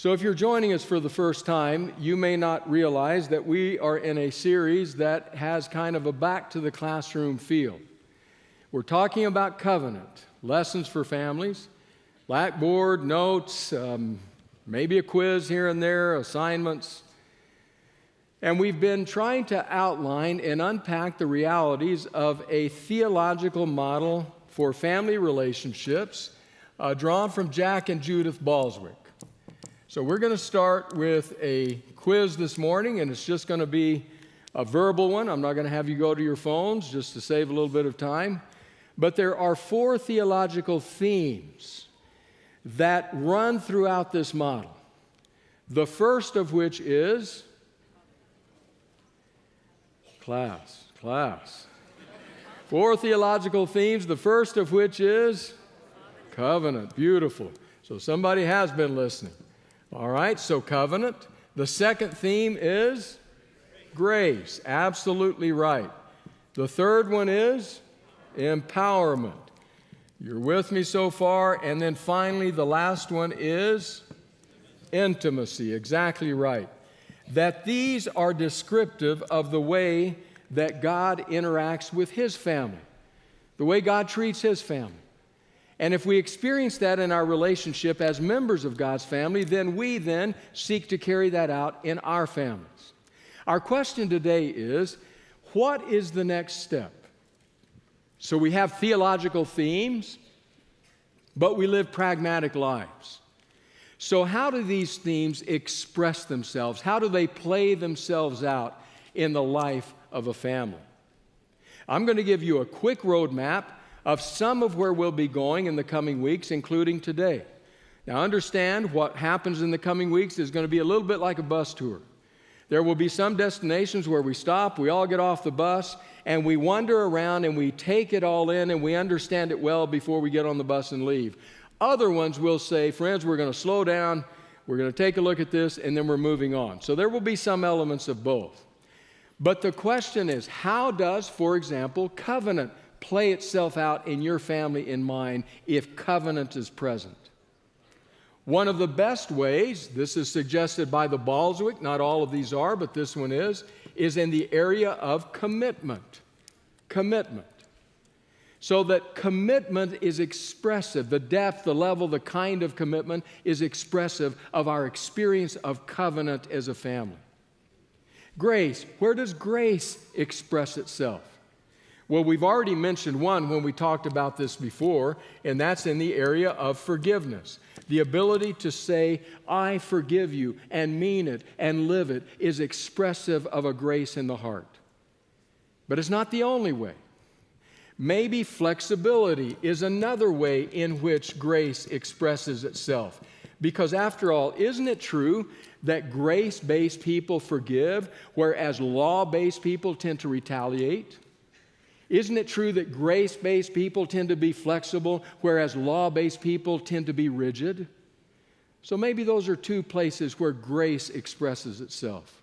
So if you're joining us for the first time, you may not realize that we are in a series that has kind of a back to the classroom feel. We're talking about covenant, lessons for families, blackboard, notes, maybe a quiz here and there, assignments. And we've been trying to outline and unpack the realities of a theological model for family relationships drawn from Jack and Judith Balswick. So we're going to start with a quiz this morning, and it's just going to be a verbal one. I'm not going to have you go to your phones just to save a little bit of time. But there are 4 theological themes that run throughout this model. The first of which is class. 4 theological themes, the first of which is covenant. Beautiful. So somebody has been listening. All right, so covenant. The second theme is grace. Absolutely right. The third one is empowerment. You're with me so far. And then finally, the last one is intimacy. Exactly right. That these are descriptive of the way that God interacts with His family, the way God treats His family. And if we experience that in our relationship as members of God's family, then we seek to carry that out in our families. Our question today is, what is the next step? So we have theological themes, but we live pragmatic lives. So how do these themes express themselves? How do they play themselves out in the life of a family? I'm going to give you a quick roadmap of some of where we'll be going in the coming weeks, including today. Now understand, what happens in the coming weeks is going to be a little bit like a bus tour. There will be some destinations where we stop, we all get off the bus, and we wander around and we take it all in and we understand it well before we get on the bus and leave. Other ones will say, friends, we're going to slow down, we're going to take a look at this, and then we're moving on. So there will be some elements of both. But the question is, how does, for example, covenant play itself out in your family and mine if covenant is present? One of the best ways, this is suggested by the Balswick, not all of these are, but this one is in the area of commitment. Commitment. So that commitment is expressive. The depth, the level, the kind of commitment is expressive of our experience of covenant as a family. Grace. Where does grace express itself? Well, we've already mentioned one when we talked about this before, and that's in the area of forgiveness. The ability to say, I forgive you, and mean it, and live it, is expressive of a grace in the heart. But it's not the only way. Maybe flexibility is another way in which grace expresses itself. Because after all, isn't it true that grace-based people forgive, whereas law-based people tend to retaliate? Isn't it true that grace-based people tend to be flexible, whereas law-based people tend to be rigid? So maybe those are 2 places where grace expresses itself.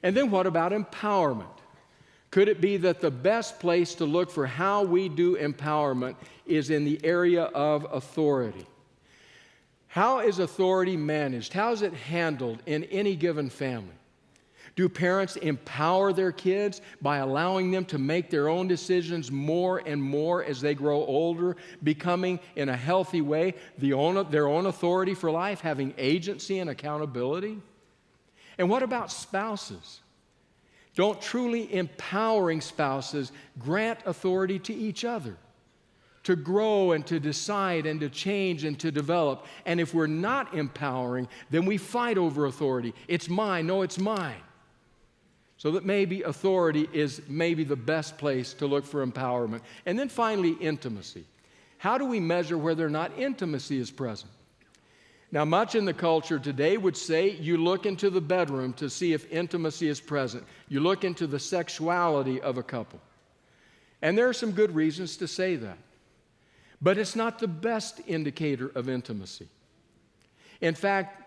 And then what about empowerment? Could it be that the best place to look for how we do empowerment is in the area of authority? How is authority managed? How is it handled in any given family? Do parents empower their kids by allowing them to make their own decisions more and more as they grow older, becoming in a healthy way their own authority for life, having agency and accountability? And what about spouses? Don't truly empowering spouses grant authority to each other to grow and to decide and to change and to develop? And if we're not empowering, then we fight over authority. It's mine. No, it's mine. So that maybe authority is maybe the best place to look for empowerment. And then finally, intimacy. How do we measure whether or not intimacy is present? Now, much in the culture today would say you look into the bedroom to see if intimacy is present. You look into the sexuality of a couple. And there are some good reasons to say that. But it's not the best indicator of intimacy. In fact,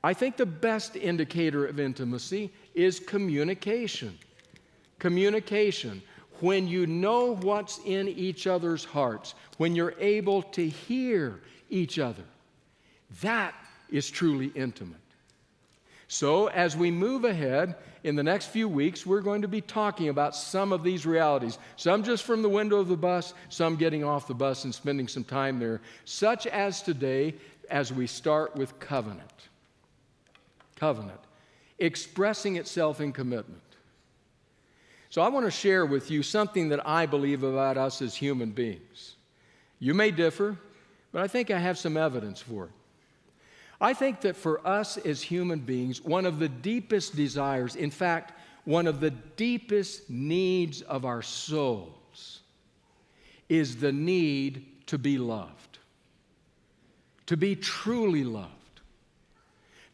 I think the best indicator of intimacy is communication. Communication. When you know what's in each other's hearts, when you're able to hear each other, that is truly intimate. So as we move ahead in the next few weeks, we're going to be talking about some of these realities. Some just from the window of the bus, some getting off the bus and spending some time there, such as today as we start with covenant. Covenant, expressing itself in commitment. So I want to share with you something that I believe about us as human beings. You may differ, but I think I have some evidence for it. I think that for us as human beings, one of the deepest desires, in fact, one of the deepest needs of our souls is the need to be loved, to be truly loved,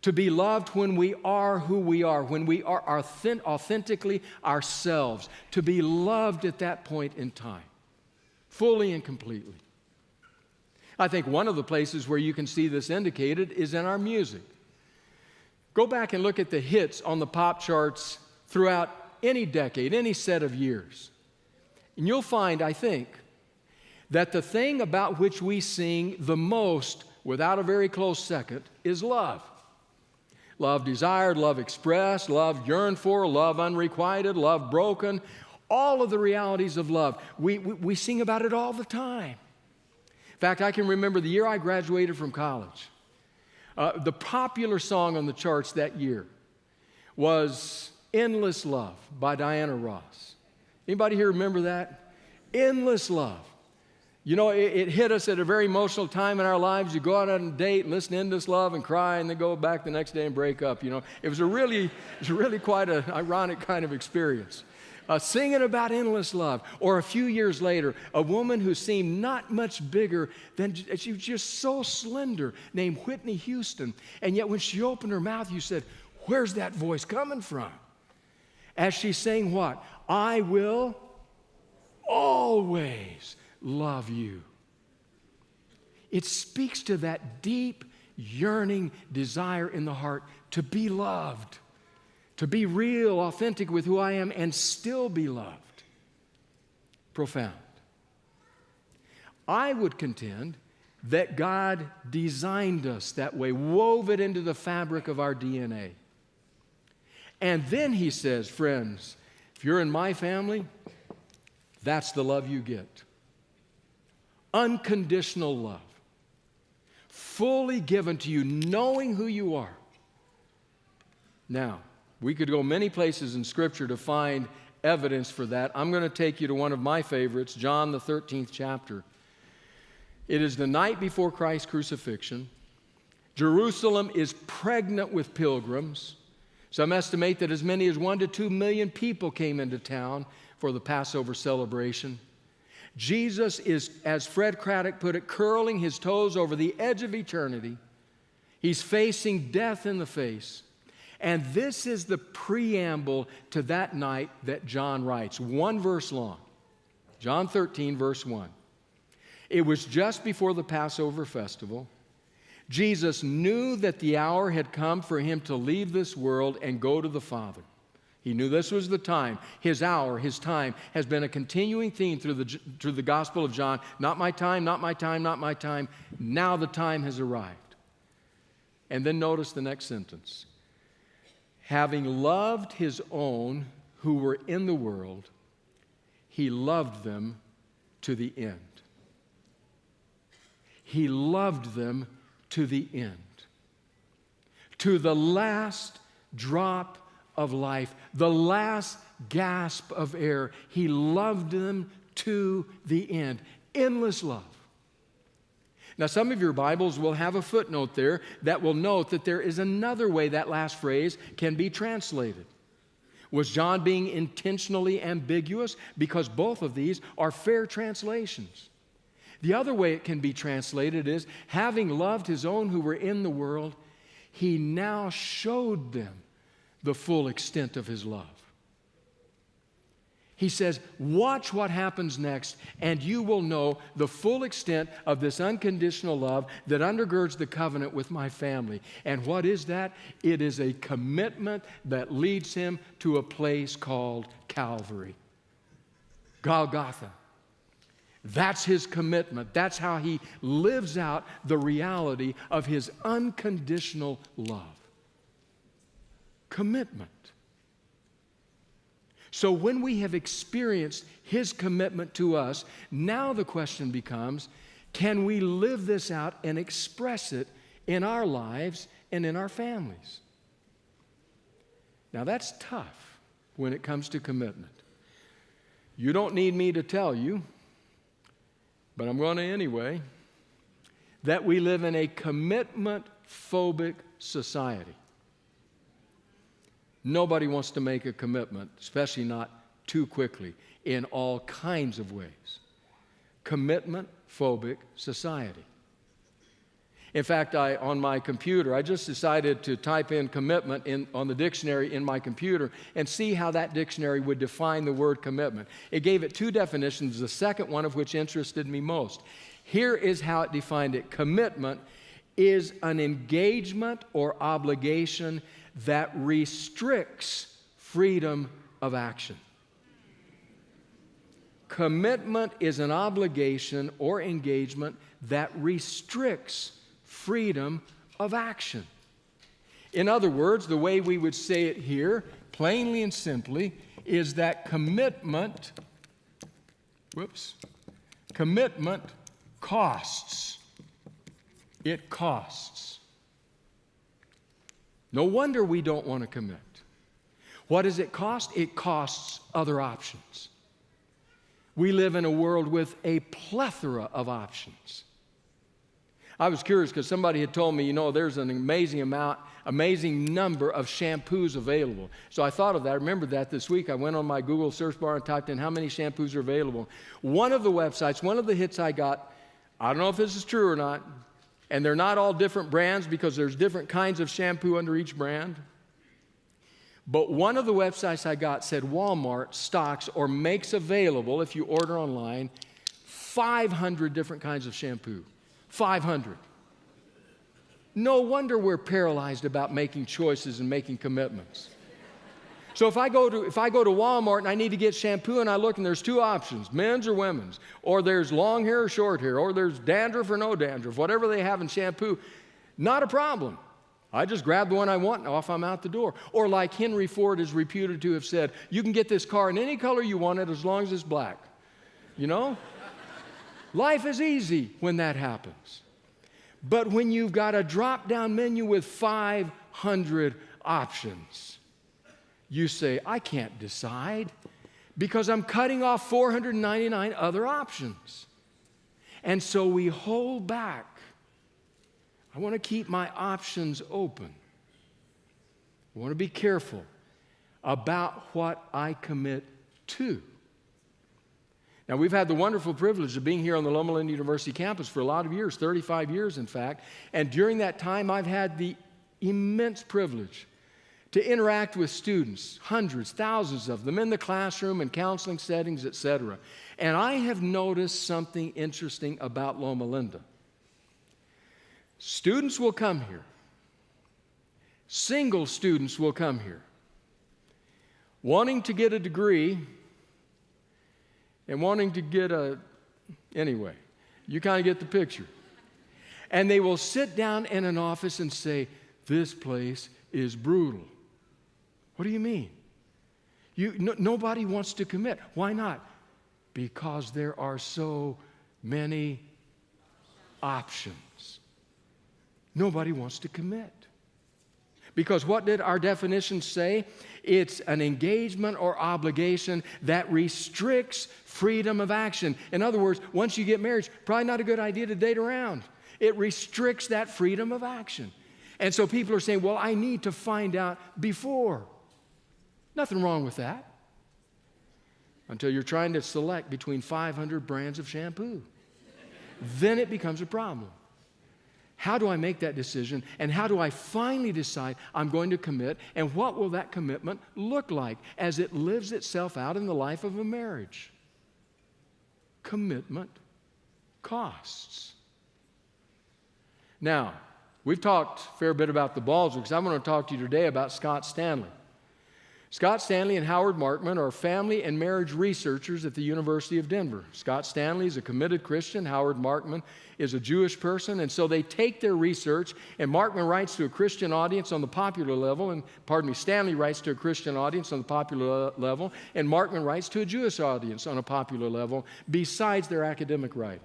to be loved when we are who we are, when we are authentically ourselves, to be loved at that point in time, fully and completely. I think one of the places where you can see this indicated is in our music. Go back and look at the hits on the pop charts throughout any decade, any set of years. And you'll find, I think, that the thing about which we sing the most, without a very close second, is love. Love desired, love expressed, love yearned for, love unrequited, love broken. All of the realities of love. We sing about it all the time. In fact, I can remember the year I graduated from college. The popular song on the charts that year was Endless Love by Diana Ross. Anybody here remember that? Endless Love. You know, it hit us at a very emotional time in our lives. You go out on a date and listen to Endless Love and cry and then go back the next day and break up. You know, it was really quite an ironic kind of experience. Singing about endless love. Or a few years later, a woman who seemed not much bigger than, she was just so slender, named Whitney Houston. And yet when she opened her mouth, you said, where's that voice coming from? As she sang what? I will always love you. It speaks to that deep, yearning desire in the heart to be loved. To be real, authentic with who I am and still be loved. Profound. I would contend that God designed us that way, wove it into the fabric of our DNA. And then he says, friends, if you're in my family, that's the love you get. Unconditional love. Fully given to you, knowing who you are. Now, we could go many places in Scripture to find evidence for that. I'm going to take you to one of my favorites, John, the 13th chapter. It is the night before Christ's crucifixion. Jerusalem is pregnant with pilgrims. Some estimate that as many as 1 to 2 million people came into town for the Passover celebration. Jesus is, as Fred Craddock put it, curling his toes over the edge of eternity. He's facing death in the face. And this is the preamble to that night that John writes, one verse long. John 13, verse 1. It was just before the Passover festival. Jesus knew that the hour had come for him to leave this world and go to the Father. He knew this was the time. His hour, his time, has been a continuing theme through the Gospel of John. Not my time, not my time, not my time. Now the time has arrived. And then notice the next sentence. Having loved his own who were in the world, he loved them to the end. He loved them to the end. To the last drop of life, the last gasp of air, he loved them to the end. Endless love. Now, some of your Bibles will have a footnote there that will note that there is another way that last phrase can be translated. Was John being intentionally ambiguous? Because both of these are fair translations. The other way it can be translated is, having loved his own who were in the world, he now showed them the full extent of his love. He says, watch what happens next, and you will know the full extent of this unconditional love that undergirds the covenant with my family. And what is that? It is a commitment that leads him to a place called Calvary. Golgotha. That's his commitment. That's how he lives out the reality of his unconditional love. Commitment. So when we have experienced his commitment to us, now the question becomes, can we live this out and express it in our lives and in our families? Now that's tough when it comes to commitment. You don't need me to tell you, but I'm going to anyway, that we live in a commitment-phobic society. Nobody wants to make a commitment, especially not too quickly, in all kinds of ways. Commitment-phobic society. In fact, on my computer, I just decided to type in commitment on the dictionary in my computer and see how that dictionary would define the word commitment. It gave it two definitions, the second one of which interested me most. Here is how it defined it. Commitment is an engagement or obligation that restricts freedom of action. Commitment is an obligation or engagement that restricts freedom of action. In other words, the way we would say it here, plainly and simply, is that commitment costs. It costs. No wonder we don't want to commit. What does it cost? It costs other options. We live in a world with a plethora of options. I was curious because somebody had told me, there's an amazing number of shampoos available. So I thought of that. I remembered that this week. I went on my Google search bar and typed in how many shampoos are available. One of the websites, one of the hits I got, I don't know if this is true or not, and they're not all different brands because there's different kinds of shampoo under each brand. But one of the websites I got said Walmart stocks or makes available, if you order online, 500 different kinds of shampoo. 500. No wonder we're paralyzed about making choices and making commitments. So if I go to Walmart and I need to get shampoo and I look and there's two options, men's or women's, or there's long hair or short hair, or there's dandruff or no dandruff, whatever they have in shampoo, not a problem. I just grab the one I want and off I'm out the door. Or like Henry Ford is reputed to have said, you can get this car in any color you want it as long as it's black. Life is easy when that happens. But when you've got a drop-down menu with 500 options, you say, I can't decide because I'm cutting off 499 other options. And so we hold back. I want to keep my options open. I want to be careful about what I commit to. Now, we've had the wonderful privilege of being here on the Loma Linda University campus for a lot of years, 35 years, in fact. And during that time, I've had the immense privilege to interact with students, hundreds, thousands of them, in the classroom and counseling settings, etc. And I have noticed something interesting about Loma Linda. Students will come here. Single students will come here, wanting to get a degree and wanting to get anyway, you kind of get the picture. And they will sit down in an office and say, this place is brutal. What do you mean? Nobody wants to commit. Why not? Because there are so many options. Nobody wants to commit. Because what did our definitions say? It's an engagement or obligation that restricts freedom of action. In other words, once you get married, it's probably not a good idea to date around. It restricts that freedom of action. And so people are saying, well, I need to find out before. Nothing wrong with that. Until you're trying to select between 500 brands of shampoo. Then it becomes a problem. How do I make that decision? And how do I finally decide I'm going to commit? And what will that commitment look like as it lives itself out in the life of a marriage? Commitment costs. Now, we've talked a fair bit about the Balzacs. I'm going to talk to you today about Scott Stanley. Scott Stanley and Howard Markman are family and marriage researchers at the University of Denver. Scott Stanley is a committed Christian. Howard Markman is a Jewish person. And so they take their research, and Markman writes to a Christian audience on the popular level, and Stanley writes to a Christian audience on the popular level, and Markman writes to a Jewish audience on a popular level, besides their academic writing.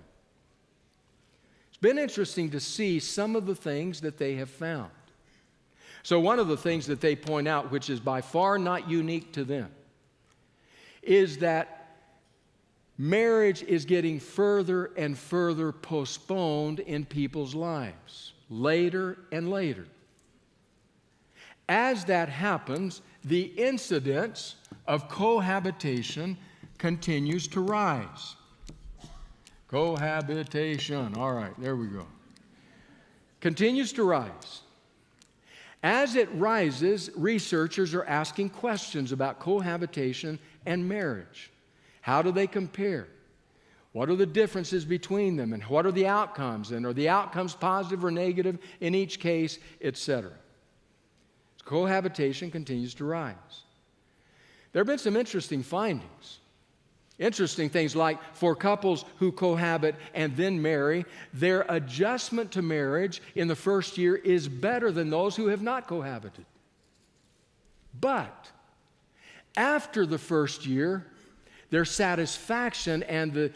It's been interesting to see some of the things that they have found. So one of the things that they point out, which is by far not unique to them, is that marriage is getting further and further postponed in people's lives, later and later. As that happens, the incidence of cohabitation continues to rise. Cohabitation, all right, there we go. Continues to rise. As it rises, researchers are asking questions about cohabitation and marriage. How do they compare? What are the differences between them? And what are the outcomes? And are the outcomes positive or negative in each case, etc.? Cohabitation continues to rise. There have been some interesting findings. Interesting things like for couples who cohabit and then marry, their adjustment to marriage in the first year is better than those who have not cohabited. But after the first year, their satisfaction and the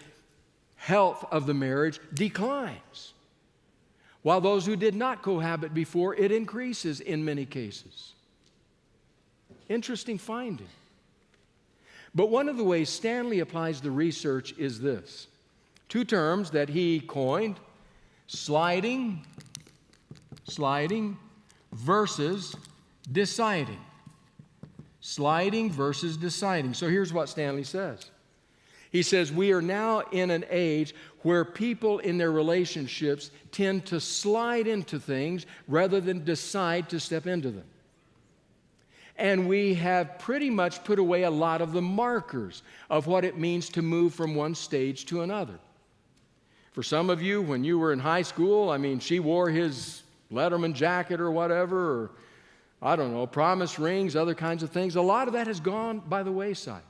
health of the marriage declines. While those who did not cohabit before, it increases in many cases. Interesting finding. But one of the ways Stanley applies the research is this. Two terms that he coined, sliding versus deciding. Sliding versus deciding. So here's what Stanley says. He says, we are now in an age where people in their relationships tend to slide into things rather than decide to step into them. And we have pretty much put away a lot of the markers of what it means to move from one stage to another. For some of you, when you were in high school, she wore his Letterman jacket or whatever, or I don't know, promise rings, other kinds of things. A lot of that has gone by the wayside.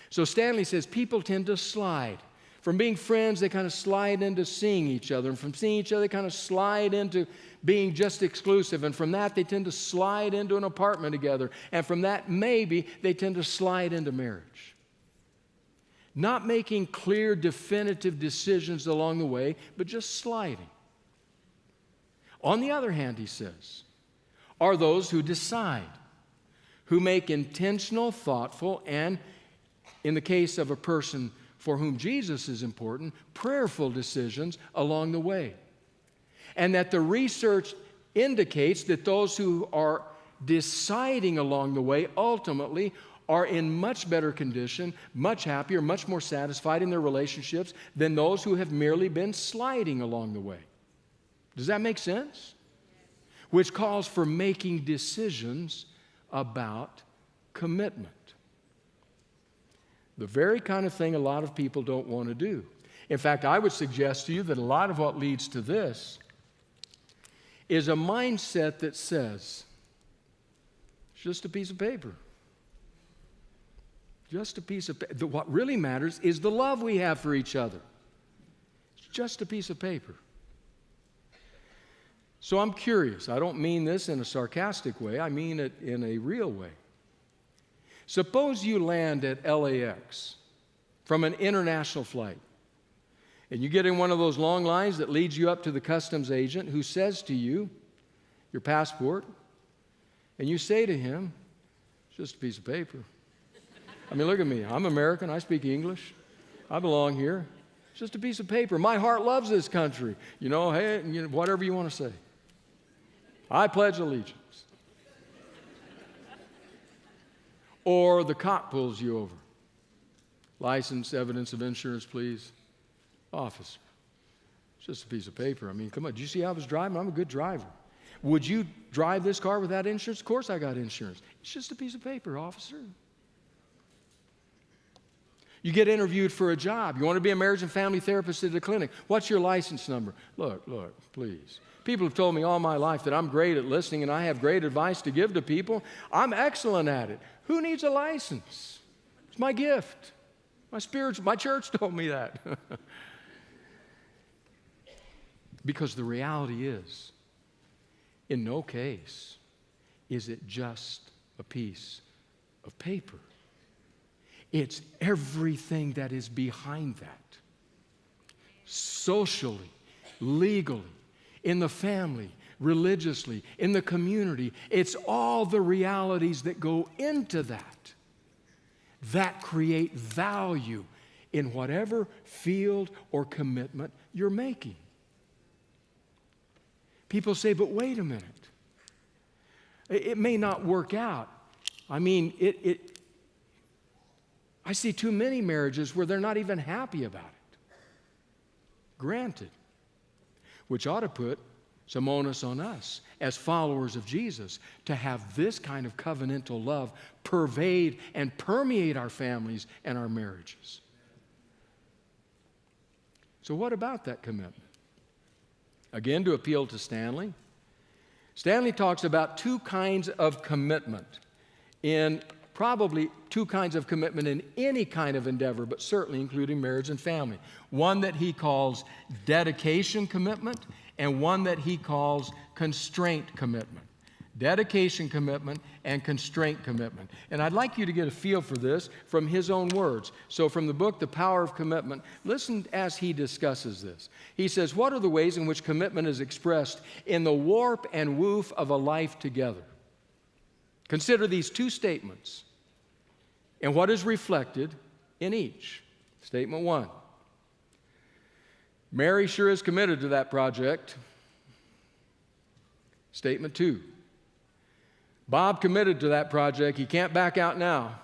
So Stanley says people tend to slide. From being friends, they kind of slide into seeing each other. And from seeing each other, they kind of slide into being just exclusive. And from that, they tend to slide into an apartment together. And from that, maybe they tend to slide into marriage. Not making clear, definitive decisions along the way, but just sliding. On the other hand, he says, are those who decide, who make intentional, thoughtful, and in the case of a person for whom Jesus is important, prayerful decisions along the way. And that the research indicates that those who are deciding along the way ultimately are in much better condition, much happier, much more satisfied in their relationships than those who have merely been sliding along the way. Does that make sense? Which calls for making decisions about commitment. The very kind of thing a lot of people don't want to do. In fact, I would suggest to you that a lot of what leads to this is a mindset that says, it's just a piece of paper. Just a piece of paper. What really matters is the love we have for each other. It's just a piece of paper. So I'm curious. I don't mean this in a sarcastic way. I mean it in a real way. Suppose you land at LAX from an international flight, and you get in one of those long lines that leads you up to the customs agent who says to you, your passport, and you say to him, it's just a piece of paper. Look at me. I'm American. I speak English. I belong here. It's just a piece of paper. My heart loves this country. Hey, whatever you want to say. I pledge allegiance. Or the cop pulls you over. License, evidence of insurance, please. Officer, it's just a piece of paper. Come on, did you see how I was driving? I'm a good driver. Would you drive this car without insurance? Of course I got insurance. It's just a piece of paper, officer. You get interviewed for a job. You want to be a marriage and family therapist at a clinic. What's your license number? Look, please. People have told me all my life that I'm great at listening and I have great advice to give to people. I'm excellent at it. Who needs a license? It's my gift. My church told me that. Because the reality is, in no case is it just a piece of paper. It's everything that is behind that. Socially, legally, in the family, religiously, in the community. It's all the realities that go into that create value in whatever field or commitment you're making. People say, but wait a minute. It may not work out. I mean, I see too many marriages where they're not even happy about it. Granted. Which ought to put some onus on us as followers of Jesus to have this kind of covenantal love pervade and permeate our families and our marriages. So what about that commitment? Again, to appeal to Stanley. Stanley talks about two kinds of commitment in probably two kinds of commitment in any kind of endeavor, but certainly including marriage and family. One that he calls dedication commitment and one that he calls constraint commitment. Dedication commitment and constraint commitment. And I'd like you to get a feel for this from his own words. So from the book, The Power of Commitment, listen as he discusses this. He says, what are the ways in which commitment is expressed in the warp and woof of a life together? Consider these two statements and what is reflected in each. Statement one, Mary sure is committed to that project. Statement two, Bob committed to that project. He can't back out now.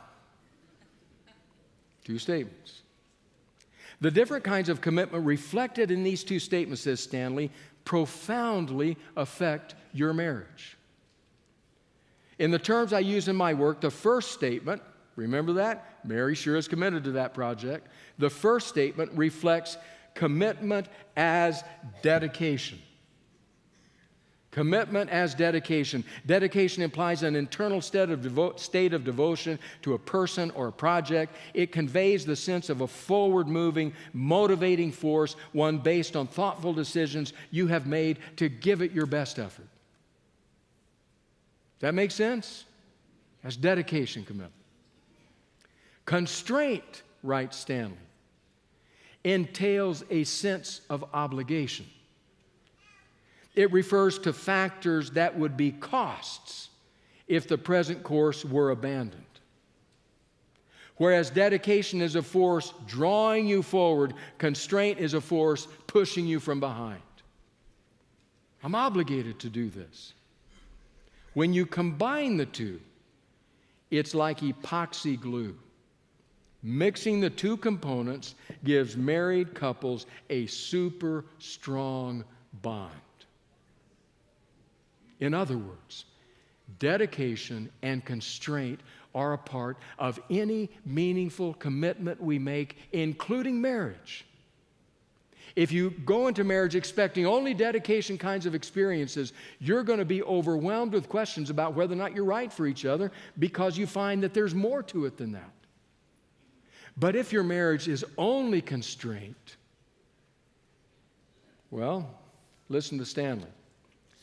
Two statements. The different kinds of commitment reflected in these two statements, says Stanley, profoundly affect your marriage. In the terms I use in my work, the first statement, remember that? Mary sure is committed to that project. The first statement reflects commitment as dedication. Commitment as dedication. Dedication implies an internal state of devotion to a person or a project. It conveys the sense of a forward-moving, motivating force, one based on thoughtful decisions you have made to give it your best effort. Does that make sense? That's dedication commitment. Constraint, writes Stanley, entails a sense of obligation. It refers to factors that would be costs if the present course were abandoned. Whereas dedication is a force drawing you forward, constraint is a force pushing you from behind. I'm obligated to do this. When you combine the two, it's like epoxy glue. Mixing the two components gives married couples a super strong bond. In other words, dedication and constraint are a part of any meaningful commitment we make, including marriage. If you go into marriage expecting only dedication kinds of experiences, you're going to be overwhelmed with questions about whether or not you're right for each other because you find that there's more to it than that. But if your marriage is only constraint, well, listen to Stanley.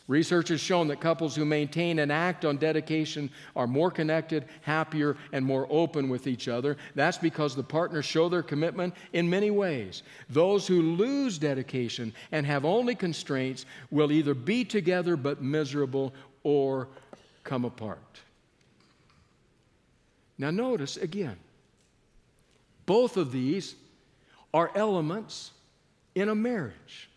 Research has shown that couples who maintain and act on dedication are more connected, happier, and more open with each other. That's because the partners show their commitment in many ways. Those who lose dedication and have only constraints will either be together but miserable or come apart. Now notice again, both of these are elements in a marriage.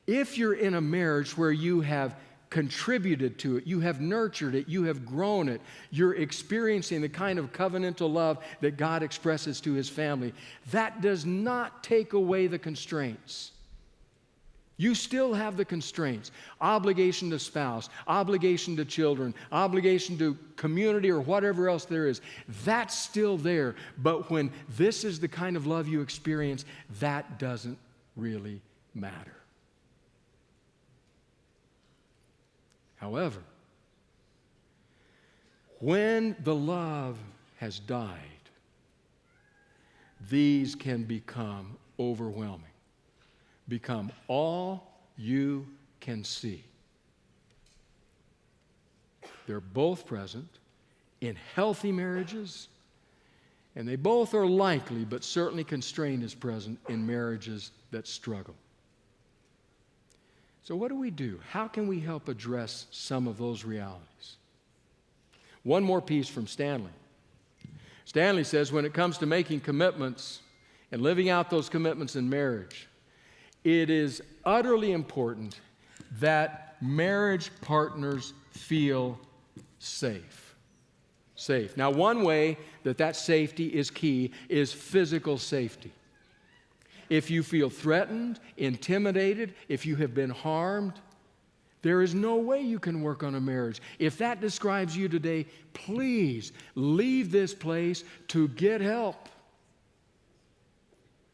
If you're in a marriage where you have contributed to it, you have nurtured it, you have grown it, you're experiencing the kind of covenantal love that God expresses to His family, that does not take away the constraints. You still have the constraints. Obligation to spouse, obligation to children, obligation to community or whatever else there is. That's still there. But when this is the kind of love you experience, that doesn't really matter. However, when the love has died, these can become overwhelming, become all you can see. They're both present in healthy marriages, and they both are likely, but certainly constraint is present in marriages that struggle. So what do we do? How can we help address some of those realities? One more piece from Stanley. Stanley says when it comes to making commitments and living out those commitments in marriage, it is utterly important that marriage partners feel safe. Safe. Now, one way that safety is key is physical safety. If you feel threatened, intimidated, if you have been harmed, there is no way you can work on a marriage. If that describes you today, please leave this place to get help.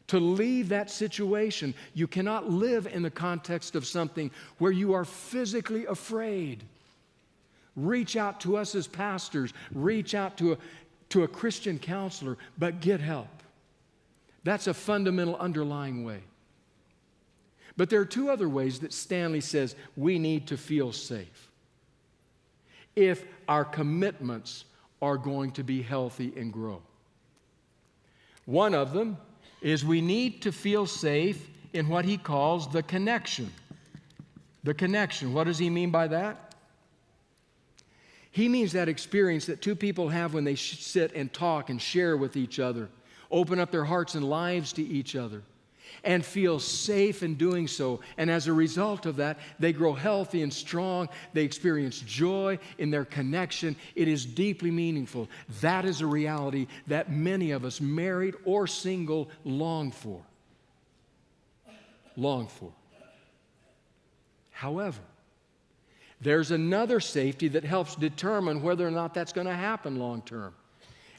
To leave that situation. You cannot live in the context of something where you are physically afraid. Reach out to us as pastors. Reach out to a Christian counselor, but get help. That's a fundamental underlying way. But there are two other ways that Stanley says we need to feel safe if our commitments are going to be healthy and grow. One of them is we need to feel safe in what he calls the connection. The connection. What does he mean by that? He means that experience that two people have when they sit and talk and share with each other, open up their hearts and lives to each other, and feel safe in doing so. And as a result of that, they grow healthy and strong. They experience joy in their connection. It is deeply meaningful. That is a reality that many of us, married or single, long for. Long for. However, there's another safety that helps determine whether or not that's going to happen long term.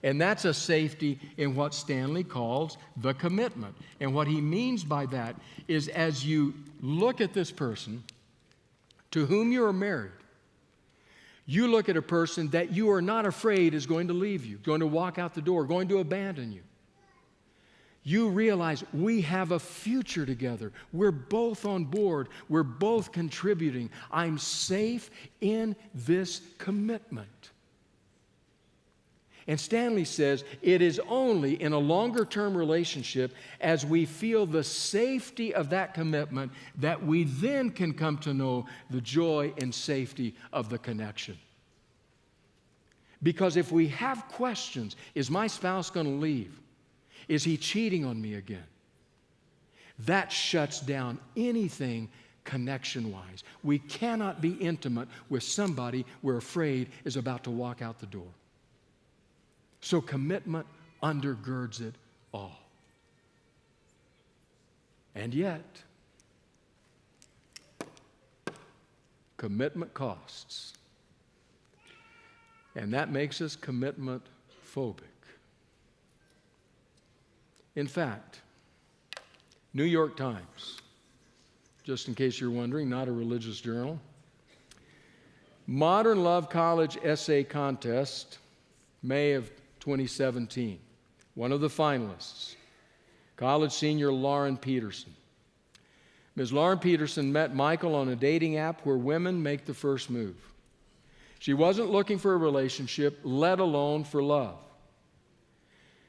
And that's a safety in what Stanley calls the commitment. And what he means by that is as you look at this person to whom you are married, you look at a person that you are not afraid is going to leave you, going to walk out the door, going to abandon you. You realize we have a future together. We're both on board. We're both contributing. I'm safe in this commitment. And Stanley says it is only in a longer-term relationship as we feel the safety of that commitment that we then can come to know the joy and safety of the connection. Because if we have questions, is my spouse going to leave? Is he cheating on me again? That shuts down anything connection-wise. We cannot be intimate with somebody we're afraid is about to walk out the door. So commitment undergirds it all. And yet, commitment costs. And that makes us commitment phobic. In fact, New York Times, just in case you're wondering, not a religious journal, Modern Love College Essay Contest, May of 2017. One of the finalists, college senior Lauren Peterson. Ms. Lauren Peterson met Michael on a dating app where women make the first move. She wasn't looking for a relationship, let alone for love.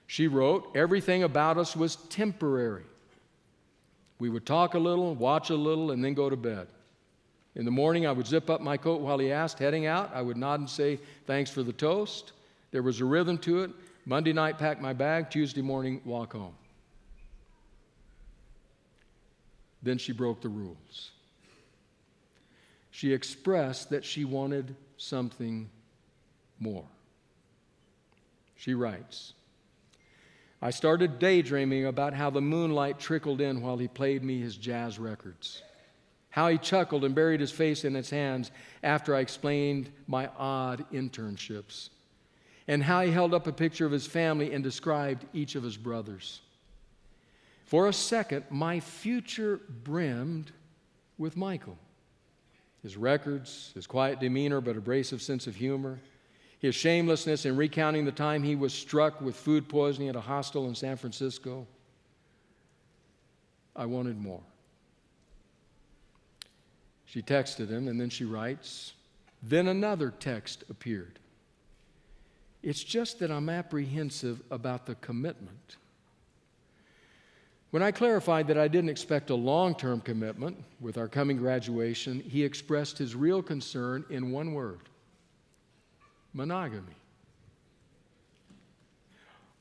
She wrote, everything about us was temporary. We would talk a little, watch a little, and then go to bed. In the morning, I would zip up my coat while he asked, heading out. I would nod and say, thanks for the toast. There was a rhythm to it. Monday night, pack my bag. Tuesday morning, walk home. Then she broke the rules. She expressed that she wanted something more. She writes, I started daydreaming about how the moonlight trickled in while he played me his jazz records, how he chuckled and buried his face in his hands after I explained my odd internships, and how he held up a picture of his family and described each of his brothers. For a second, my future brimmed with Michael. his records, his quiet demeanor but abrasive sense of humor, his shamelessness in recounting the time he was struck with food poisoning at a hostel in San Francisco. I wanted more. She texted him, and then she writes, then another text appeared. It's just that I'm apprehensive about the commitment. When I clarified that I didn't expect a long-term commitment with our coming graduation, he expressed his real concern in one word: monogamy.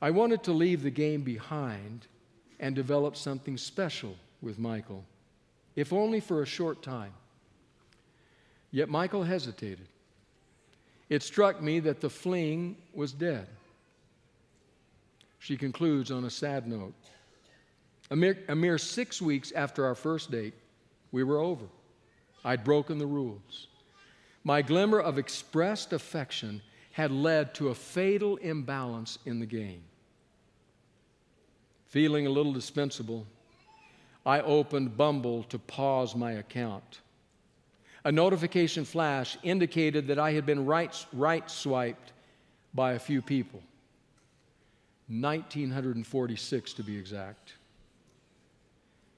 I wanted to leave the game behind and develop something special with Michael, if only for a short time. Yet Michael hesitated. It struck me that the fling was dead. She concludes on a sad note. A mere 6 weeks after our first date, we were over. I'd broken the rules. My glimmer of expressed affection had led to a fatal imbalance in the game. Feeling a little dispensable, I opened Bumble to pause my account. A notification flash indicated that I had been right swiped by a few people. 1,946 to be exact.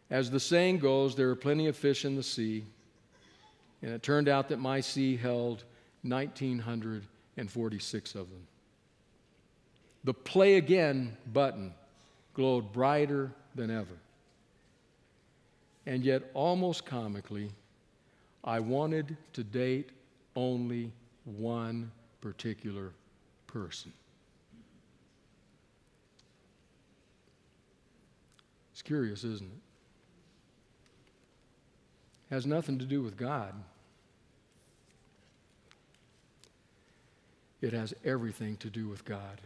As the saying goes, there are plenty of fish in the sea, and it turned out that my sea held 1,946 of them. The play again button glowed brighter than ever. And yet, almost comically, I wanted to date only one particular person. It's curious, isn't it? Has nothing to do with God. It has everything to do with God.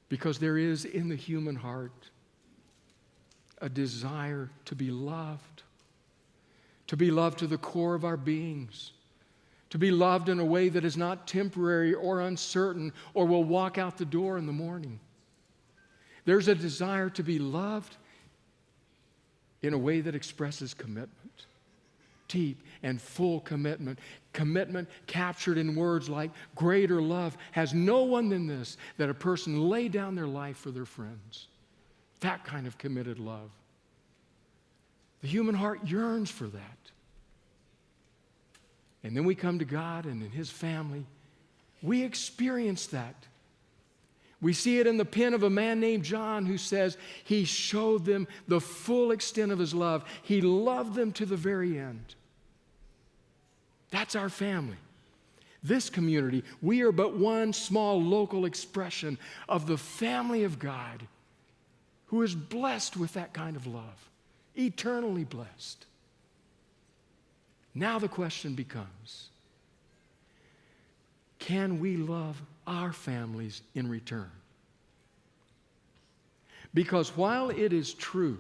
Because there is in the human heart a desire to be loved to the core of our beings, to be loved in a way that is not temporary or uncertain or will walk out the door in the morning. There's a desire to be loved in a way that expresses commitment, deep and full commitment. Commitment captured in words like greater love has no one than this, that a person lay down their life for their friends. That kind of committed love. The human heart yearns for that. And then we come to God, and in His family, we experience that. We see it in the pen of a man named John who says he showed them the full extent of his love. He loved them to the very end. That's our family. This community, we are but one small local expression of the family of God who is blessed with that kind of love, eternally blessed. Now the question becomes, can we love our families in return? Because while it is true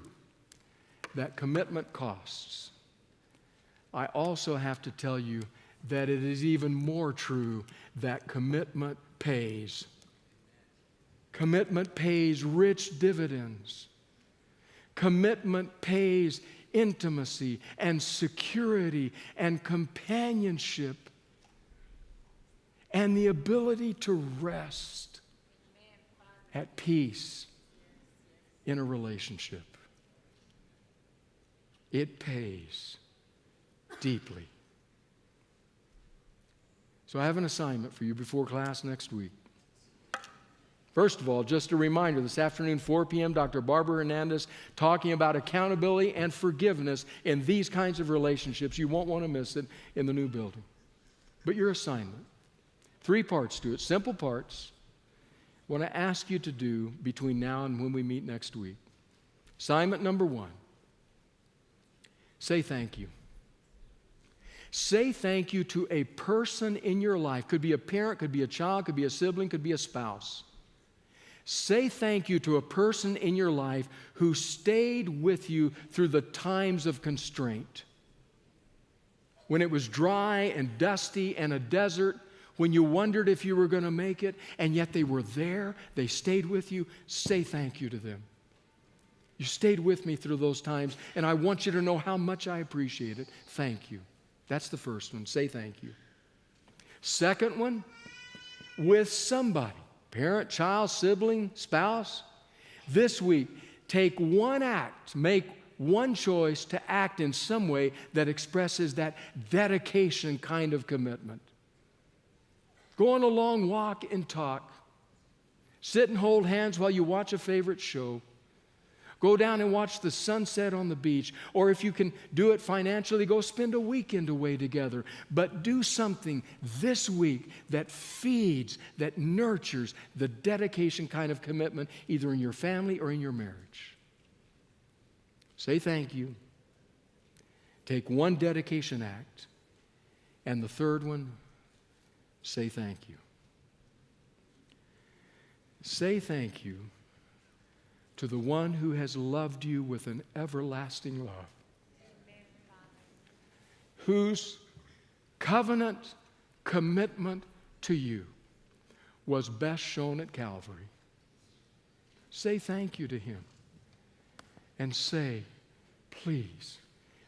that commitment costs, I also have to tell you that it is even more true that commitment pays. Commitment pays rich dividends. Commitment pays intimacy and security and companionship and the ability to rest at peace in a relationship. It pays deeply. So I have an assignment for you before class next week. First of all, just a reminder, this afternoon, 4 p.m., Dr. Barbara Hernandez talking about accountability and forgiveness in these kinds of relationships. You won't want to miss it in the new building. But your assignment, 3 parts to it, simple parts, I want to ask you to do between now and when we meet next week. Assignment number 1, say thank you. Say thank you to a person in your life. Could be a parent, could be a child, could be a sibling, could be a spouse. Say thank you to a person in your life who stayed with you through the times of constraint. When it was dry and dusty and a desert, when you wondered if you were going to make it, and yet they were there, they stayed with you, say thank you to them. You stayed with me through those times, and I want you to know how much I appreciate it. Thank you. That's the first one. Say thank you. Second one, with somebody, parent, child, sibling, spouse. This week, take one act, make one choice to act in some way that expresses that dedication kind of commitment. Go on a long walk and talk. Sit and hold hands while you watch a favorite show. Go down and watch the sunset on the beach. Or if you can do it financially, go spend a weekend away together. But do something this week that feeds, that nurtures the dedication kind of commitment, either in your family or in your marriage. Say thank you. Take one dedication act. And the third one, say thank you. Say thank you to the one who has loved you with an everlasting love, whose covenant commitment to you was best shown at Calvary. Say thank you to him and say, please,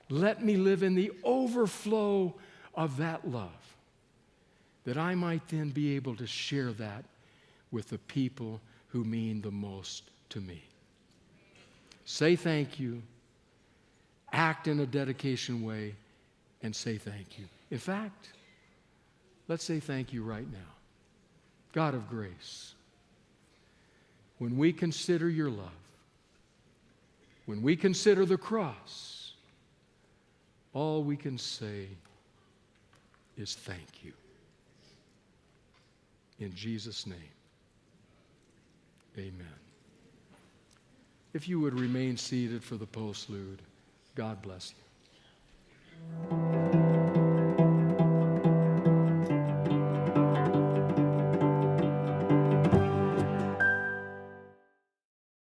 let me live in the overflow of that love, that I might then be able to share that with the people who mean the most to me. Say thank you, act in a dedication way, and say thank you. In fact, let's say thank you right now. God of grace, when we consider your love, when we consider the cross, all we can say is thank you. In Jesus' name, amen. If you would remain seated for the postlude, God bless you.